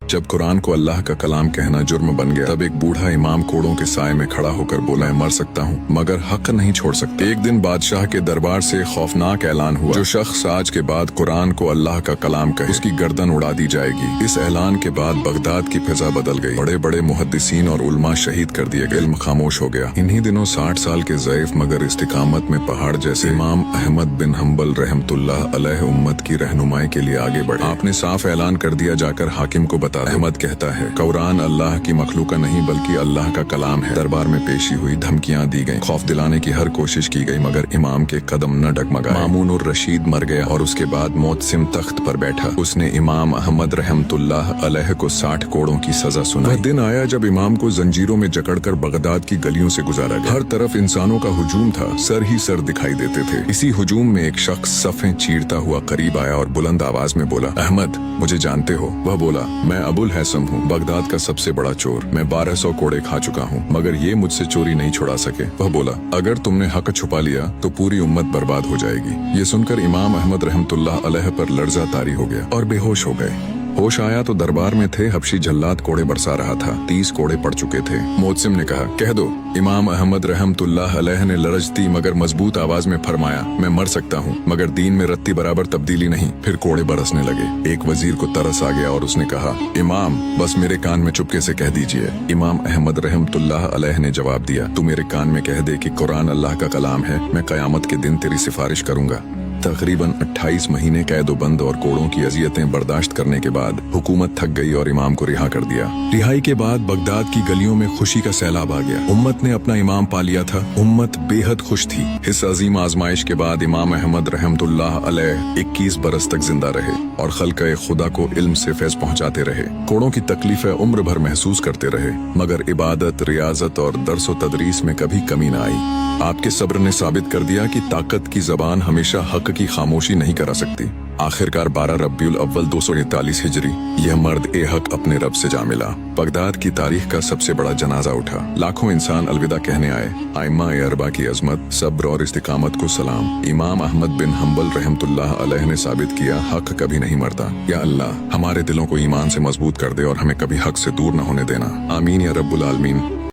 जब कुरान को अल्लाह का कलाम कहना जुर्म बन गया, तब एक बूढ़ा इमाम कोड़ों के साए में खड़ा होकर बोला, मैं मर सकता हूँ मगर हक नहीं छोड़ सकता। एक दिन बादशाह के दरबार से खौफनाक ऐलान हुआ, जो शख्स आज के बाद कुरान को अल्लाह का कलाम कहे, उसकी गर्दन उड़ा दी जाएगी। इस ऐलान के बाद बगदाद की फिजा बदल गई। बड़े बड़े मुहद्दिसीन और उलमा शहीद कर दिए गए। इल्म खामोश हो गया। इन्हीं दिनों 60 साल के ज़ईफ मगर इस्तिकामत में पहाड़ जैसे इमाम अहमद बिन हम्बल रहमतुल्लाह अलैह उम्मत की रहनुमाई के लिए आगे बढ़े। आपने साफ ऐलान कर दिया, जाकर हाकिम को बता। अहमद कहता है, कुरान अल्लाह की मखलूका नहीं बल्कि अल्लाह का कलाम है। दरबार में पेशी हुई, धमकियां दी गईं, खौफ दिलाने की हर कोशिश की गई, मगर इमाम के कदम न डगमगाए। मामून और रशीद मर गया और उसके बाद मोतसिम तख्त पर बैठा। उसने इमाम अहमद रहमतुल्लाह अलैह को 60 कोड़ों की सजा सुनाई। वह दिन आया जब इमाम को जंजीरों में जकड़कर बगदाद की गलियों से गुजारा गया। हर तरफ इंसानों का हुजूम था, सर ही सर दिखाई देते थे। इसी हुजूम में एक शख्स सफ़ें चीरता हुआ करीब आया और बुलंद आवाज में बोला, अहमद, मुझे जानते हो? वह बोला, मैं अबुल हैसम हूँ, बगदाद का सबसे बड़ा चोर। मैं 1200 कोड़े खा चुका हूँ मगर ये मुझसे चोरी नहीं छुड़ा सके। वह बोला, अगर तुमने हक छुपा लिया तो पूरी उम्मत बर्बाद हो जाएगी। ये सुनकर इमाम अहमद रहमतुल्लाह अलैह पर लर्जा तारी हो गया और बेहोश हो गए। होश आया तो दरबार में थे हबशी जल्लाद कोड़े बरसा रहा था। 30 कोड़े पड़ चुके थे। मोतसिम ने कहा, कह दो। इमाम अहमद रहमतुल्लाह अलैह ने लरज दी मगर मजबूत आवाज में फरमाया, मैं मर सकता हूँ मगर दीन में रत्ती बराबर तब्दीली नहीं। फिर कोड़े बरसने लगे। एक वजीर को तरस आ गया और उसने कहा, इमाम, बस मेरे कान में चुपके से कह दीजिए। इमाम अहमद रहमतुल्लाह अलैह ने जवाब दिया, तू मेरे कान में कह दे कि कुरान अल्लाह का कलाम है। मैं कयामत के दिन तेरी सिफारिश करूंगा। तकरीबन 28 महीने कैद-ओ-बंद और कोड़ों की अजियतें बर्दाश्त करने के बाद हुकूमत थक गई और इमाम को रिहा कर दिया। रिहाई के बाद बगदाद की गलियों में खुशी का सैलाब आ गया। उम्मत ने अपना इमाम पा लिया था। उम्मत बेहद खुश थी। इस अजीम आजमाइश के बाद इमाम अहमद रहमतुल्लाह अलैह 21 बरस तक जिंदा रहे और खल्क़े खुदा को इल्म से फैज़ पहुंचाते रहे। कोड़ों की तकलीफें उम्र भर महसूस करते रहे मगर इबादत, रियाजत और दर्स व तदरीस में कभी कमी न आई। आपके सब्र ने साबित कर दिया कि ताकत की जबान हमेशा हक की खामोशी नहीं करा सकती। आखिरकार 12 रब्बिउल अव्वल 243 हिजरी यह मर्द ए हक अपने रब से जा मिला। बगदाद की तारीख का सबसे बड़ा जनाजा उठा। लाखों इंसान अलविदा कहने आए। आइम्मा ए अरबा की अजमत, सब्र और इस्तिकामत को सलाम। इमाम अहमद बिन हम्बल रहमतुल्लाह अलैह ने साबित किया, हक कभी नहीं मरता। या अल्लाह, हमारे दिलों को ईमान से मजबूत कर दे और हमें कभी हक से दूर न होने देना। आमीन या रब्बुल आलमीन।